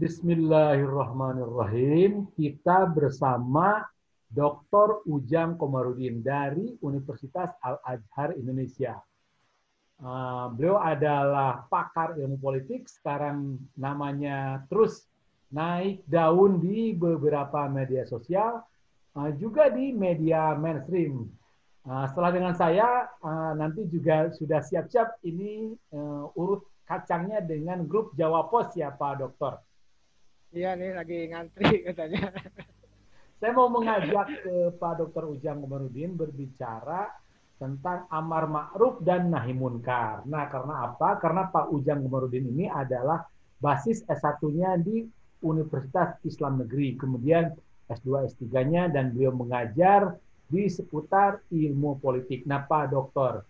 Bismillahirrahmanirrahim. Kita bersama Dr. Ujang Komarudin dari Universitas Al-Azhar Indonesia. Beliau adalah pakar ilmu politik, sekarang namanya terus naik daun di beberapa media sosial, juga di media mainstream. Setelah dengan saya, nanti juga sudah siap-siap ini urut kacangnya dengan grup Jawa Pos ya Pak Dokter. Iya nih lagi ngantri katanya. Saya mau mengajak ke Pak Dr. Ujang Komarudin berbicara tentang amar ma'ruf dan nahi munkar. Nah, karena apa? Karena Pak Ujang Komarudin ini adalah basis S1-nya di Universitas Islam Negeri, kemudian S2, S3-nya, dan beliau mengajar di seputar ilmu politik. Nah, Pak Dokter,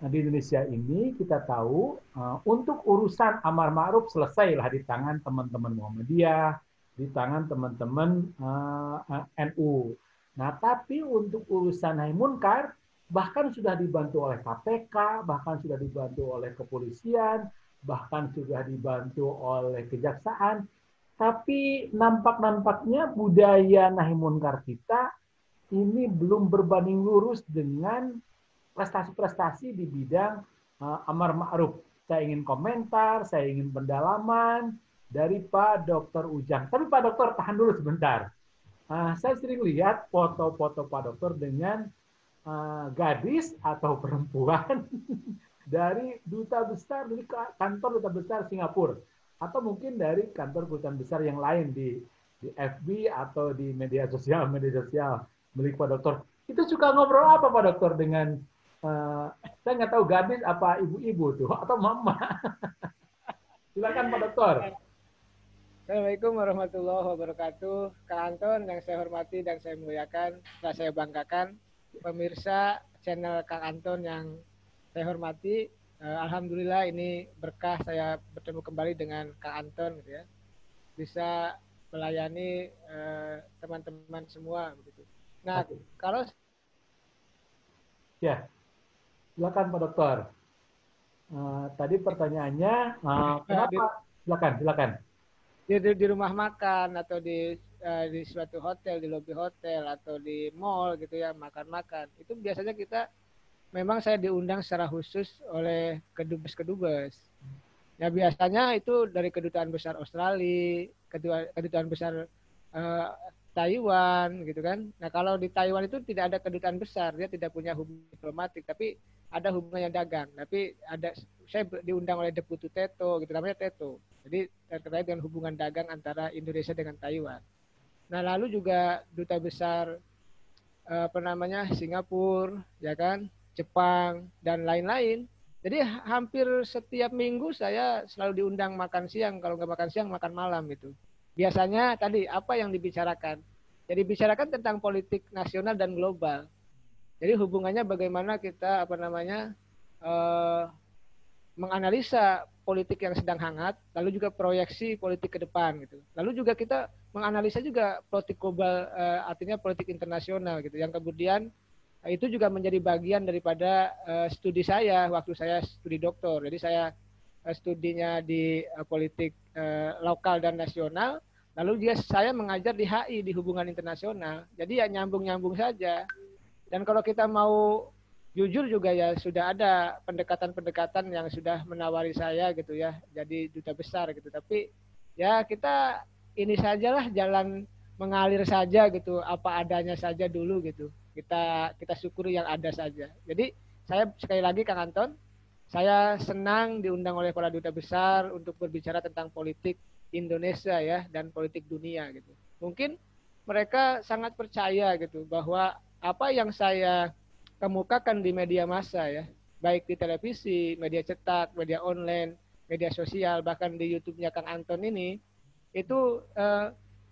di Indonesia ini kita tahu untuk urusan amar ma'ruf selesailah di tangan teman-teman Muhammadiyah, di tangan teman-teman NU. Nah, tapi untuk urusan nahi munkar bahkan sudah dibantu oleh KPK, bahkan sudah dibantu oleh kepolisian, bahkan sudah dibantu oleh kejaksaan. Tapi nampak-nampaknya budaya nahi munkar kita ini belum berbanding lurus dengan prestasi-prestasi di bidang amar ma'ruf. Saya ingin komentar, saya ingin pendalaman dari Pak Dr. Ujang. Tapi Pak Dokter tahan dulu sebentar. Saya sering lihat foto-foto Pak Dokter dengan gadis atau perempuan dari duta besar, dari kantor duta besar Singapura, atau mungkin dari kantor kedutaan besar yang lain di FB atau di media sosial milik Pak Dokter. Itu suka ngobrol apa Pak Dokter dengan saya nggak tahu gadis apa ibu-ibu tuh atau mama. Silakan Pak Dokter. Assalamualaikum warahmatullahi wabarakatuh. Kak Anton yang saya hormati dan saya muliakan, dan saya banggakan, pemirsa channel Kak Anton yang saya hormati. Alhamdulillah ini berkah saya bertemu kembali dengan Kak Anton gitu ya. Bisa melayani teman-teman semua begitu. Nah, kalau ya, silakan Pak Dokter. Tadi pertanyaannya, kenapa? Silakan. Di rumah makan atau di suatu hotel, di lobi hotel atau di mall gitu ya, makan-makan. Itu biasanya kita memang saya diundang secara khusus oleh kedubes-kedubes. Ya biasanya itu dari kedutaan besar Australia, kedutaan besar uh, Taiwan gitu kan. Nah kalau di Taiwan itu tidak ada kedutaan besar, dia tidak punya hubungan diplomatik, tapi ada hubungan yang dagang. Tapi saya diundang oleh Deputu Teto, gitu namanya Teto. Jadi terkait dengan hubungan dagang antara Indonesia dengan Taiwan. Nah lalu juga duta besar Singapura, ya kan, Jepang dan lain-lain. Jadi hampir setiap minggu saya selalu diundang makan siang. Kalau nggak makan siang, makan malam gitu. Biasanya tadi apa yang dibicarakan? Jadi bicarakan tentang politik nasional dan global. Jadi hubungannya bagaimana kita menganalisa politik yang sedang hangat, lalu juga proyeksi politik ke depan gitu. Lalu juga kita menganalisa juga politik global, artinya politik internasional gitu. Yang kemudian itu juga menjadi bagian daripada studi saya waktu saya studi doktor. Jadi saya studinya di politik lokal dan nasional, lalu dia saya mengajar di HI di hubungan internasional. Jadi ya nyambung-nyambung saja. Dan kalau kita mau jujur juga ya sudah ada pendekatan-pendekatan yang sudah menawari saya gitu ya jadi duta besar gitu. Tapi ya kita ini sajalah jalan mengalir saja gitu, apa adanya saja dulu gitu. Kita syukuri yang ada saja. Jadi saya sekali lagi Kang Anton, saya senang diundang oleh para duta besar untuk berbicara tentang politik Indonesia ya dan politik dunia gitu. Mungkin mereka sangat percaya gitu bahwa apa yang saya kemukakan di media massa ya, baik di televisi, media cetak, media online, media sosial, bahkan di YouTube-nya Kang Anton ini, itu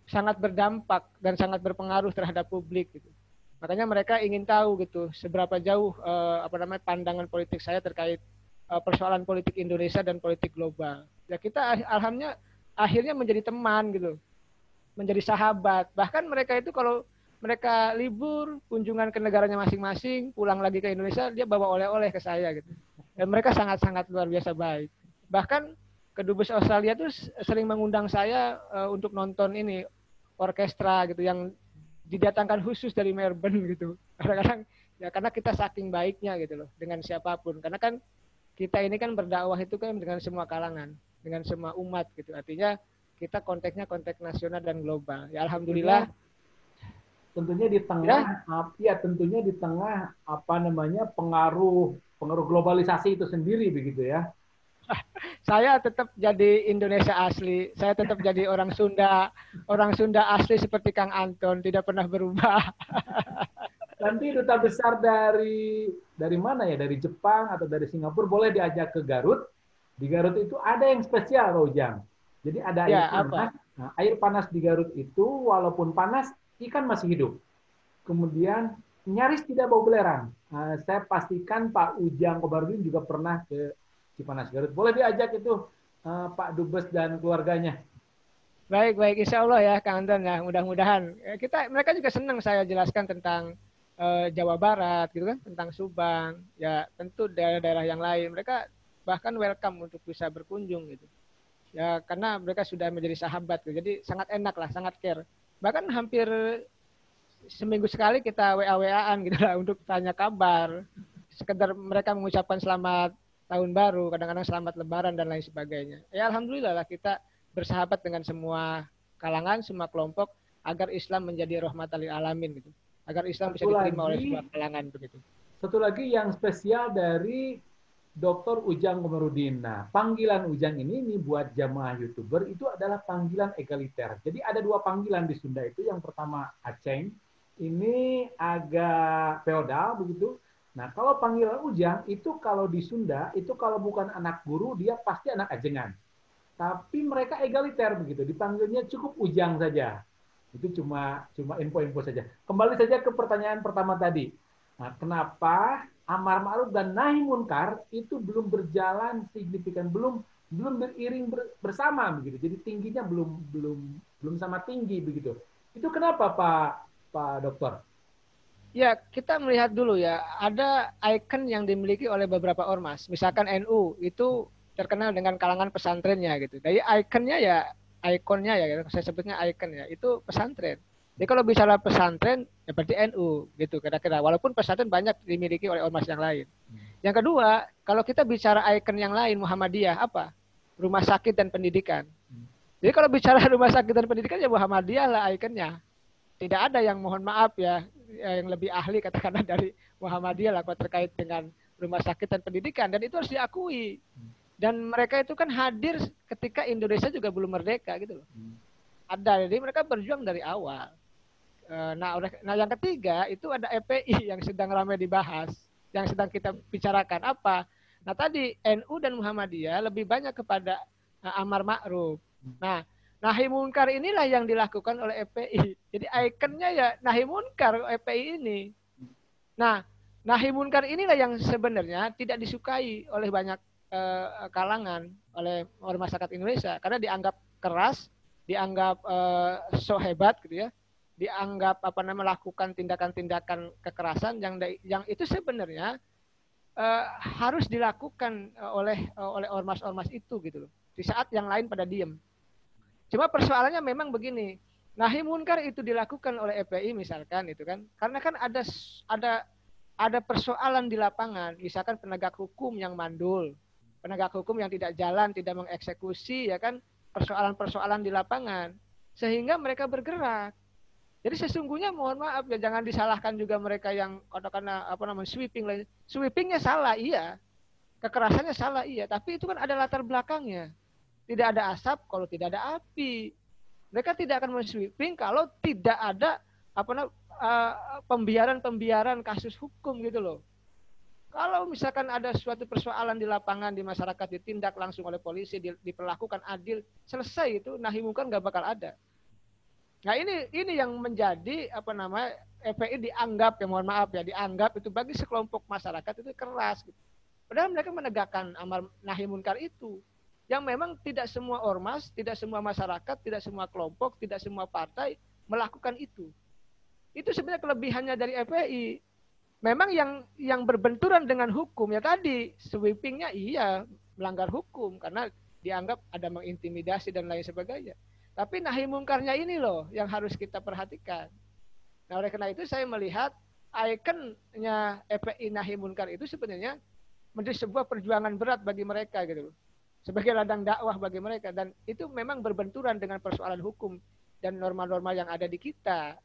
sangat berdampak dan sangat berpengaruh terhadap publik gitu. Makanya mereka ingin tahu gitu seberapa jauh pandangan politik saya terkait persoalan politik Indonesia dan politik global. Ya kita alhamdulillah akhirnya menjadi teman gitu, menjadi sahabat. Bahkan mereka itu kalau mereka libur, kunjungan ke negaranya masing-masing, pulang lagi ke Indonesia, dia bawa oleh-oleh ke saya gitu. Dan mereka sangat-sangat luar biasa baik. Bahkan kedubes Australia tuh sering mengundang saya untuk nonton ini orkestra gitu yang didatangkan khusus dari Melbourne gitu. Kadang-kadang ya karena kita saking baiknya gitu loh dengan siapapun. Karena kan kita ini kan berdakwah itu kan dengan semua kalangan, dengan semua umat gitu. Artinya kita konteksnya konteks nasional dan global. Ya alhamdulillah. Tentunya di tengah ya tentunya di tengah apa namanya pengaruh globalisasi itu sendiri begitu ya. Saya tetap jadi Indonesia asli. Saya tetap jadi orang Sunda asli seperti Kang Anton, tidak pernah berubah. Nanti duta besar dari mana ya? Dari Jepang atau dari Singapura boleh diajak ke Garut. Di Garut itu ada yang spesial, Pak Ujang. Jadi ada air panas. Nah, air panas di Garut itu walaupun panas, ikan masih hidup. Kemudian nyaris tidak bau belerang. Saya pastikan Pak Ujang Komarudin juga pernah ke Cipanas Garut. Boleh diajak itu Pak Dubes dan keluarganya. Baik, Insya Allah ya, Kang Anton ya. Mudah-mudahan mereka juga senang saya jelaskan tentang Jawa Barat gitu kan, tentang Subang, ya tentu daerah-daerah yang lain. Mereka bahkan welcome untuk bisa berkunjung gitu. Ya karena mereka sudah menjadi sahabat gitu. Jadi sangat enak lah, sangat care. Bahkan hampir seminggu sekali kita WA-WA-an gitu lah untuk tanya kabar. Sekedar mereka mengucapkan selamat tahun baru, kadang-kadang selamat lebaran dan lain sebagainya. Ya alhamdulillah lah kita bersahabat dengan semua kalangan, semua kelompok agar Islam menjadi rahmatan lil alamin gitu. Agar Islam bisa diterima oleh semua kalangan begitu. Satu lagi yang spesial dari Dr. Ujang Komarudin. Nah, panggilan Ujang ini buat jamaah YouTuber itu adalah panggilan egaliter. Jadi ada dua panggilan di Sunda itu. Yang pertama Aceng, ini agak feodal begitu. Nah, kalau panggilan Ujang itu kalau di Sunda itu kalau bukan anak guru dia pasti anak ajengan. Tapi mereka egaliter begitu, dipanggilnya cukup Ujang saja. Itu cuma info-info saja. Kembali saja ke pertanyaan pertama tadi. Nah, kenapa amar ma'ruf dan nahi munkar itu belum berjalan signifikan, belum beriring bersama begitu. Jadi tingginya belum sama tinggi begitu. Itu kenapa Pak Dokter? Ya, kita melihat dulu ya, ada ikon yang dimiliki oleh beberapa ormas. Misalkan NU itu terkenal dengan kalangan pesantrennya gitu. Jadi ikonnya ya, saya sebutnya ikon ya, itu pesantren. Jadi kalau bicara pesantren, ya berarti NU gitu kira-kira. Walaupun pesantren banyak dimiliki oleh ormas yang lain. Yang kedua, kalau kita bicara ikon yang lain, Muhammadiyah apa? Rumah sakit dan pendidikan. Jadi kalau bicara rumah sakit dan pendidikan ya Muhammadiyah lah ikonnya. Tidak ada yang mohon maaf ya, yang lebih ahli katakanlah dari Muhammadiyah lah kalau terkait dengan rumah sakit dan pendidikan. Dan itu harus diakui. Dan mereka itu kan hadir ketika Indonesia juga belum merdeka gitu loh. Ada, jadi mereka berjuang dari awal. Nah yang ketiga itu ada EPI yang sedang ramai dibahas, yang sedang kita bicarakan apa. Nah tadi NU dan Muhammadiyah lebih banyak kepada amar ma'ruf. Nah nahi munkar inilah yang dilakukan oleh EPI. Jadi ikonnya ya nahi munkar EPI ini. Nah nahi munkar inilah yang sebenarnya tidak disukai oleh banyak kalangan, oleh masyarakat Indonesia karena dianggap keras, dianggap so hebat gitu ya, dianggap melakukan tindakan-tindakan kekerasan yang itu sebenarnya harus dilakukan oleh ormas-ormas itu gitu loh. Di saat yang lain pada diem. Cuma persoalannya memang begini, nahi munkar itu dilakukan oleh EPI misalkan itu kan, karena kan ada persoalan di lapangan, misalkan penegak hukum yang mandul, penegak hukum yang tidak jalan, tidak mengeksekusi, ya kan, persoalan-persoalan di lapangan, sehingga mereka bergerak. Jadi sesungguhnya mohon maaf ya, jangan disalahkan juga mereka yang katakanlah sweeping lain. Sweepingnya salah iya, kekerasannya salah iya, tapi itu kan ada latar belakangnya. Tidak ada asap kalau tidak ada api. Mereka tidak akan men-sweeping kalau tidak ada pembiaran kasus hukum gitu loh. Kalau misalkan ada suatu persoalan di lapangan, di masyarakat, ditindak langsung oleh polisi, diperlakukan adil, selesai itu, nahi munkar nggak bakal ada. Nah ini yang menjadi FPI dianggap, ya mohon maaf ya, dianggap itu bagi sekelompok masyarakat itu keras. Gitu. Padahal mereka menegakkan amar nahi munkar itu. Yang memang tidak semua ormas, tidak semua masyarakat, tidak semua kelompok, tidak semua partai melakukan itu. Itu sebenarnya kelebihannya dari FPI. Memang yang berbenturan dengan hukum ya tadi sweepingnya iya melanggar hukum karena dianggap ada mengintimidasi dan lain sebagainya. Tapi nahi mungkarnya ini loh yang harus kita perhatikan. Nah, oleh karena itu saya melihat ikonnya FPI nahi munkar itu sebenarnya menjadi sebuah perjuangan berat bagi mereka gitu loh. Sebagai ladang dakwah bagi mereka, dan itu memang berbenturan dengan persoalan hukum dan norma-norma yang ada di kita.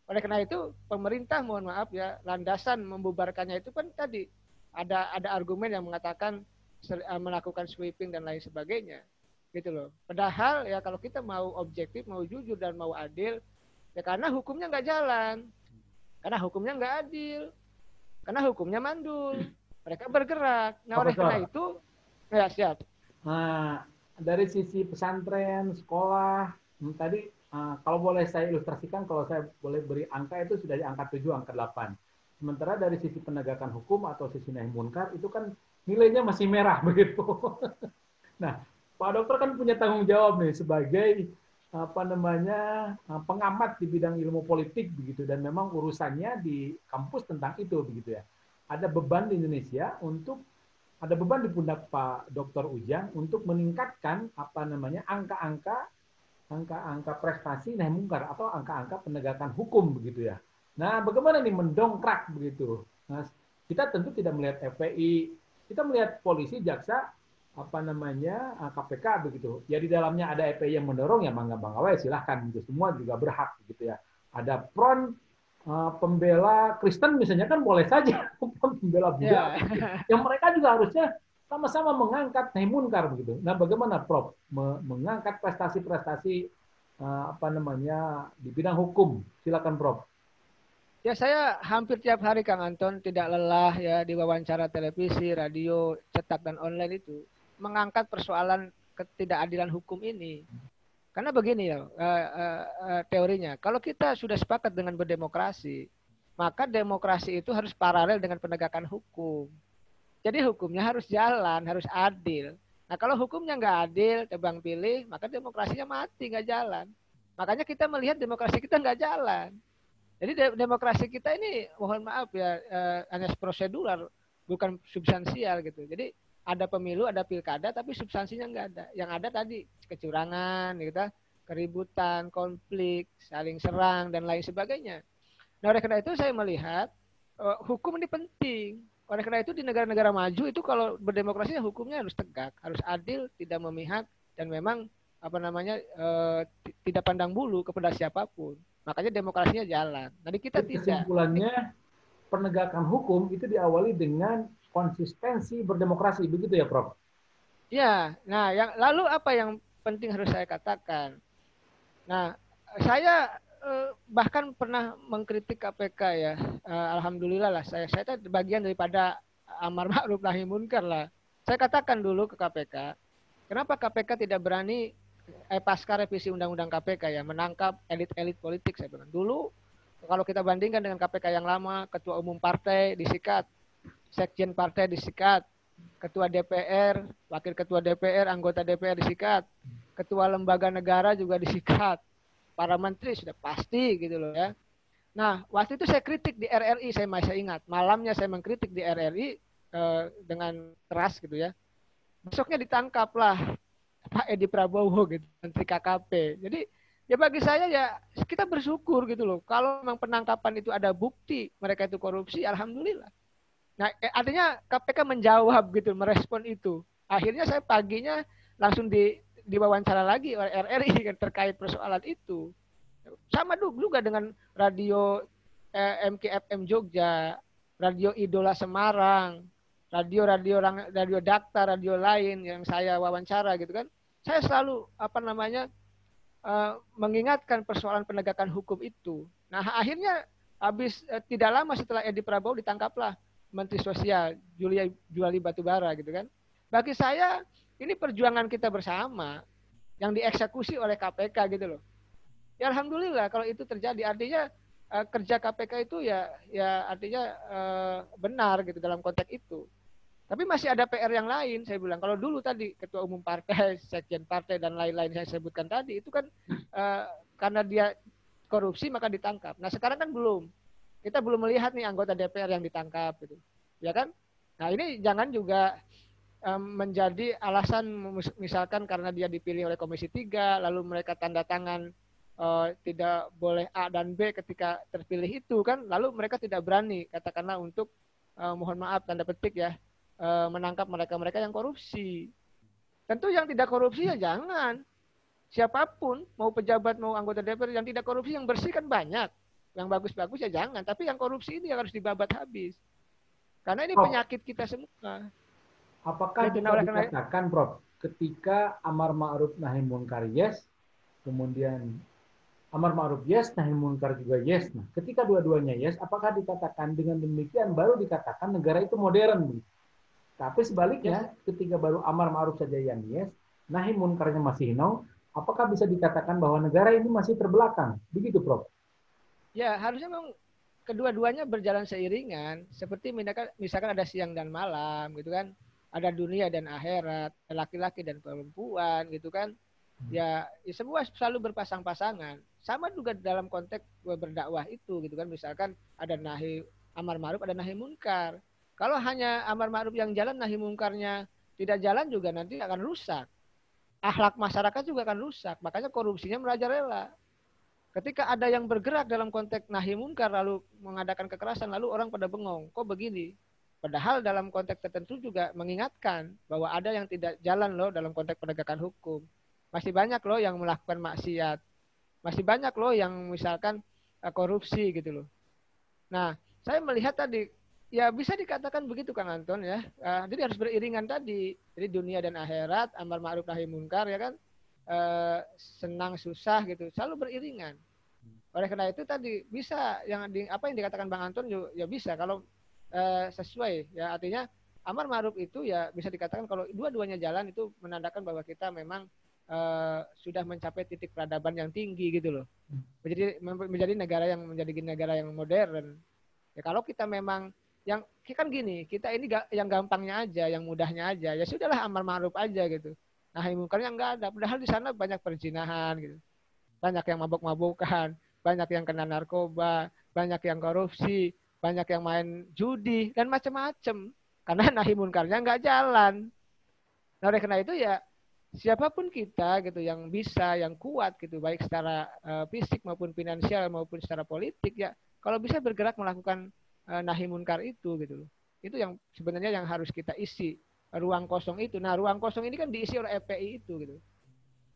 Oleh karena itu pemerintah, mohon maaf ya, landasan membubarkannya itu kan tadi ada argumen yang mengatakan melakukan sweeping dan lain sebagainya gitu loh. Padahal ya kalau kita mau objektif, mau jujur dan mau adil, ya karena hukumnya nggak jalan, karena hukumnya nggak adil, karena hukumnya mandul, mereka bergerak. Nah oleh karena Profesor, itu ya siap. nah, dari sisi pesantren, sekolah, tadi kalau boleh saya ilustrasikan, kalau saya boleh beri angka itu sudah di angka 7, angka 8. Sementara dari sisi penegakan hukum atau sisi nahi munkar itu kan nilainya masih merah begitu. Nah, Pak Dokter kan punya tanggung jawab nih sebagai apa namanya pengamat di bidang ilmu politik begitu, dan memang urusannya di kampus tentang itu begitu ya. Ada beban di Indonesia untuk ada beban di pundak Pak Dr. Ujang untuk meningkatkan apa namanya angka-angka prestasi nahi mungkar atau angka-angka penegakan hukum begitu ya. Nah, bagaimana nih mendongkrak begitu? Nah, kita tentu tidak melihat FPI, kita melihat polisi, jaksa, apa namanya KPK begitu. Ya di dalamnya ada FPI yang mendorong ya bangga-bangga wae silahkan gitu. Semua juga berhak begitu ya. Ada front pembela Kristen misalnya kan boleh saja, pembela Buddha Ya. begitu. Yang mereka juga harusnya sama-sama mengangkat nahi munkar begitu. Nah, bagaimana Prof mengangkat prestasi-prestasi apa namanya di bidang hukum? Silakan Prof. Ya saya hampir tiap hari Kang Anton tidak lelah ya di wawancara televisi, radio, cetak dan online itu mengangkat persoalan ketidakadilan hukum ini. Karena begini ya teorinya, kalau kita sudah sepakat dengan berdemokrasi, maka demokrasi itu harus paralel dengan penegakan hukum. Jadi hukumnya harus jalan, harus adil. Nah kalau hukumnya nggak adil, tebang pilih, maka demokrasinya mati, nggak jalan. Makanya kita melihat demokrasi kita nggak jalan. Jadi demokrasi kita ini mohon maaf ya hanya prosedural, bukan substansial gitu. Jadi ada pemilu, ada pilkada, tapi substansinya nggak ada. Yang ada tadi kecurangan, gitu, keributan, konflik, saling serang dan lain sebagainya. Nah oleh karena itu saya melihat hukum ini penting. Oleh karena itu di negara-negara maju itu kalau berdemokrasi hukumnya harus tegak, harus adil, tidak memihak dan memang apa namanya tidak pandang bulu kepada siapapun. Makanya demokrasinya jalan. Nanti kita Jadi tidak. kesimpulannya penegakan hukum itu diawali dengan konsistensi berdemokrasi, begitu ya Prof? Ya, nah yang lalu apa yang penting harus saya katakan? Nah, saya bahkan pernah mengkritik KPK ya. Alhamdulillah lah saya bagian daripada amar ma'ruf nahi munkar lah. Saya katakan dulu ke KPK, kenapa KPK tidak berani pasca revisi Undang-Undang KPK ya menangkap elit-elit politik saya bilang. Dulu kalau kita bandingkan dengan KPK yang lama, ketua umum partai disikat, sekjen partai disikat, ketua DPR, wakil ketua DPR, anggota DPR disikat, ketua lembaga negara juga disikat, para menteri sudah pasti gitu loh ya. Nah, waktu itu saya kritik di RRI, saya masih ingat. Malamnya saya mengkritik di RRI dengan keras gitu ya. Besoknya ditangkaplah Pak Edi Prabowo gitu, Menteri KKP. Jadi ya bagi saya ya kita bersyukur gitu loh. Kalau memang penangkapan itu ada bukti mereka itu korupsi, alhamdulillah. Nah, artinya KPK menjawab gitu, merespon itu. Akhirnya saya paginya langsung diwawancara lagi oleh RRI kan terkait persoalan itu. Sama juga dengan radio MKFM Jogja, radio Idola Semarang, radio Dakta, radio lain yang saya wawancara gitu kan. Saya selalu apa namanya mengingatkan persoalan penegakan hukum itu. Nah, akhirnya habis tidak lama setelah Edi Prabowo ditangkaplah Menteri Sosial Julie Batubara gitu kan. Bagi saya ini perjuangan kita bersama yang dieksekusi oleh KPK gitu loh. Ya alhamdulillah kalau itu terjadi artinya kerja KPK itu ya artinya benar gitu dalam konteks itu. Tapi masih ada PR yang lain saya bilang. Kalau dulu tadi ketua umum partai, sekjen partai dan lain-lain yang saya sebutkan tadi itu kan karena dia korupsi maka ditangkap. Nah sekarang kan belum. Kita belum melihat nih anggota DPR yang ditangkap gitu. Ya kan? Nah ini jangan juga menjadi alasan misalkan karena dia dipilih oleh Komisi 3 lalu mereka tanda tangan tidak boleh A dan B ketika terpilih itu kan lalu mereka tidak berani katakanlah untuk mohon maaf tanda petik ya menangkap mereka-mereka yang korupsi. Tentu yang tidak korupsi ya jangan. Siapapun mau pejabat mau anggota DPR yang tidak korupsi yang bersih kan banyak. Yang bagus-bagus ya jangan, tapi yang korupsi ini yang harus dibabat habis. Karena ini penyakit kita semua. Apakah bisa dikatakan, Prof, ketika amar ma'ruf nahi munkar yes, kemudian amar ma'ruf yes, nahi munkar juga yes. Nah, ketika dua-duanya yes, apakah dikatakan dengan demikian baru dikatakan negara itu modern? Tapi sebaliknya, ketika baru amar ma'ruf saja yang yes, nahi munkarnya masih no, apakah bisa dikatakan bahwa negara ini masih terbelakang? Begitu, Prof. Ya, harusnya memang kedua-duanya berjalan seiringan. Seperti misalkan ada siang dan malam, gitu kan? Ada dunia dan akhirat, laki-laki dan perempuan, gitu kan? Ya semua selalu berpasang-pasangan. Sama juga dalam konteks berdakwah itu, gitu kan? Misalkan ada nahi amar ma'ruf, ada nahi munkar. Kalau hanya amar ma'ruf yang jalan, nahi munkarnya tidak jalan juga nanti akan rusak. Akhlak masyarakat juga akan rusak. Makanya korupsinya merajalela. Ketika ada yang bergerak dalam konteks nahi munkar lalu mengadakan kekerasan, lalu orang pada bengong, kok begini? Padahal dalam konteks tertentu juga mengingatkan bahwa ada yang tidak jalan loh dalam konteks penegakan hukum. Masih banyak loh yang melakukan maksiat. Masih banyak loh yang misalkan korupsi gitu loh. Nah, saya melihat tadi, ya bisa dikatakan begitu Kang Anton ya. Jadi harus beriringan tadi. Jadi dunia dan akhirat, amar ma'ruf nahi munkar ya kan. Senang susah gitu selalu beriringan. Oleh karena itu tadi bisa apa yang dikatakan Bang Anton ya bisa kalau sesuai ya artinya amar ma'ruf itu ya bisa dikatakan kalau dua-duanya jalan itu menandakan bahwa kita memang sudah mencapai titik peradaban yang tinggi gitu loh. Menjadi negara yang modern. Ya kalau kita memang yang kan gini, kita ini yang gampangnya aja, yang mudahnya aja, ya sudahlah amar ma'ruf aja gitu. Nah, munkarnya enggak ada. Padahal di sana banyak perzinahan gitu. Banyak yang mabuk-mabukan, banyak yang kena narkoba, banyak yang korupsi, banyak yang main judi dan macam-macam. Karena nahi munkarnya enggak jalan. Nah, oleh karena itu ya siapapun kita gitu yang bisa, yang kuat gitu, baik secara fisik maupun finansial maupun secara politik ya, kalau bisa bergerak melakukan nahi munkar itu gitu loh. Itu yang sebenarnya yang harus kita isi ruang kosong itu. Nah, ruang kosong ini kan diisi oleh FPI itu gitu.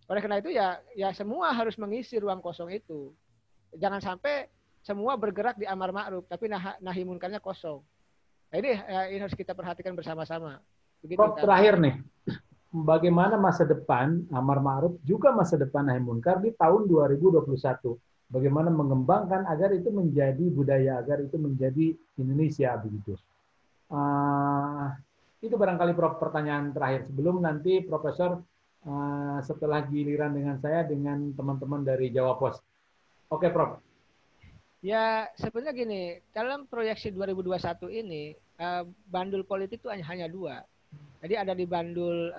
Oleh karena itu ya semua harus mengisi ruang kosong itu. Jangan sampai semua bergerak di amar ma'ruf tapi nahi munkarnya kosong. Nah, ini harus kita perhatikan bersama-sama. Begitu, Prof, terakhir nih. Bagaimana masa depan amar ma'ruf juga masa depan nahi munkar di tahun 2021? Bagaimana mengembangkan agar itu menjadi budaya, agar itu menjadi Indonesia begitu. Itu barangkali Prof pertanyaan terakhir sebelum nanti Profesor setelah giliran dengan saya dengan teman-teman dari Jawa Pos. Oke, Prof. Ya sebenarnya gini, dalam proyeksi 2021 ini bandul politik itu hanya dua. Jadi ada di bandul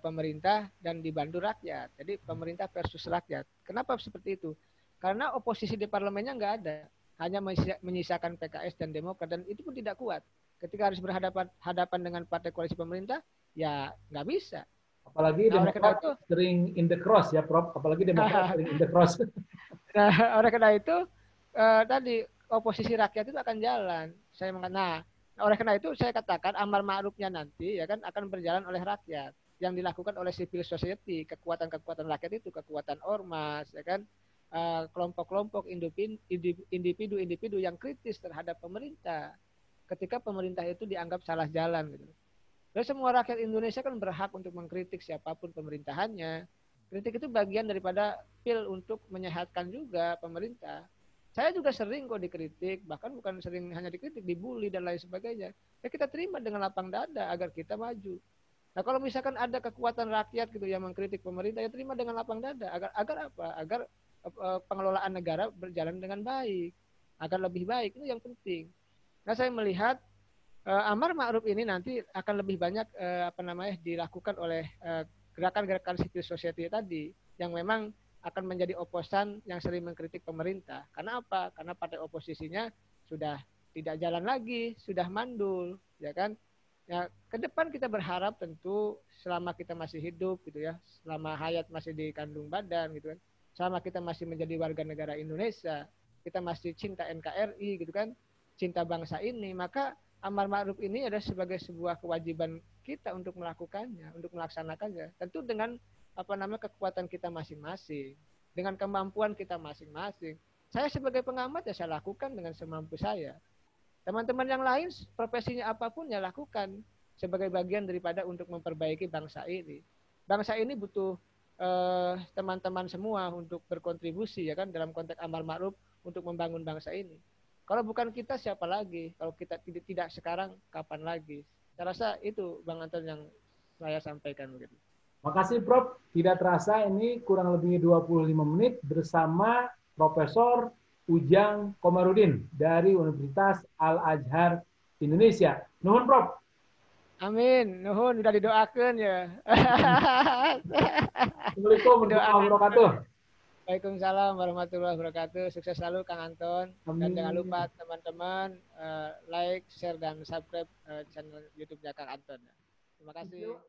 pemerintah dan di bandul rakyat. Jadi pemerintah versus rakyat. Kenapa seperti itu? Karena oposisi di parlemennya nggak ada, hanya menyisakan PKS dan Demokrat dan itu pun tidak kuat. Ketika harus berhadapan dengan partai koalisi pemerintah, ya nggak bisa. Apalagi Demokrat sering in the cross ya, Prof. Apalagi Demokrat sering in the cross. Nah, oleh karena itu tadi oposisi rakyat itu akan jalan. Oleh karena itu saya katakan amar ma'rufnya nanti ya kan akan berjalan oleh rakyat yang dilakukan oleh civil society, kekuatan-kekuatan rakyat itu, kekuatan ormas, ya kan, kelompok-kelompok individu-individu yang kritis terhadap pemerintah. Ketika pemerintah itu dianggap salah jalan gitu. Dan semua rakyat Indonesia kan berhak untuk mengkritik siapapun pemerintahannya. Kritik itu bagian daripada pil untuk menyehatkan juga pemerintah. Saya juga sering kok dikritik, bahkan bukan sering hanya dikritik, dibully dan lain sebagainya. Ya kita terima dengan lapang dada agar kita maju. Nah kalau misalkan ada kekuatan rakyat gitu yang mengkritik pemerintah, ya terima dengan lapang dada. Agar apa? Agar pengelolaan negara berjalan dengan baik, agar lebih baik. Itu yang penting. Nah saya melihat amar ma'ruf ini nanti akan lebih banyak dilakukan oleh gerakan-gerakan civil society tadi yang memang akan menjadi oposan yang sering mengkritik pemerintah. Karena apa? Karena partai oposisinya sudah tidak jalan lagi, sudah mandul, ya kan? Ya, ke depan kita berharap tentu selama kita masih hidup gitu ya, selama hayat masih di kandung badan gitu kan, selama kita masih menjadi warga negara Indonesia, kita masih cinta NKRI gitu kan, cinta bangsa ini, maka amar ma'ruf ini adalah sebagai sebuah kewajiban kita untuk melakukannya, untuk melaksanakannya. Tentu dengan apa namanya kekuatan kita masing-masing, dengan kemampuan kita masing-masing. Saya sebagai pengamat ya saya lakukan dengan semampu saya. Teman-teman yang lain profesinya apapun ya lakukan sebagai bagian daripada untuk memperbaiki bangsa ini. Bangsa ini butuh teman-teman semua untuk berkontribusi ya kan dalam konteks amar ma'ruf untuk membangun bangsa ini. Kalau bukan kita siapa lagi? Kalau kita tidak sekarang kapan lagi? Saya rasa itu Bang Anton yang saya sampaikan begitu. Makasih Prof. Tidak terasa ini kurang lebih 25 menit bersama Profesor Ujang Komarudin dari Universitas Al-Azhar Indonesia. Nuhun Prof. Amin. Nuhun udah didoakan ya. Assalamualaikum warahmatullahi Didoakan. wabarakatuh. Waalaikumsalam warahmatullahi wabarakatuh. Sukses selalu Kang Anton. Dan jangan lupa Amin. teman-teman like, share, dan subscribe channel YouTube-nya Kang Anton. Terima kasih.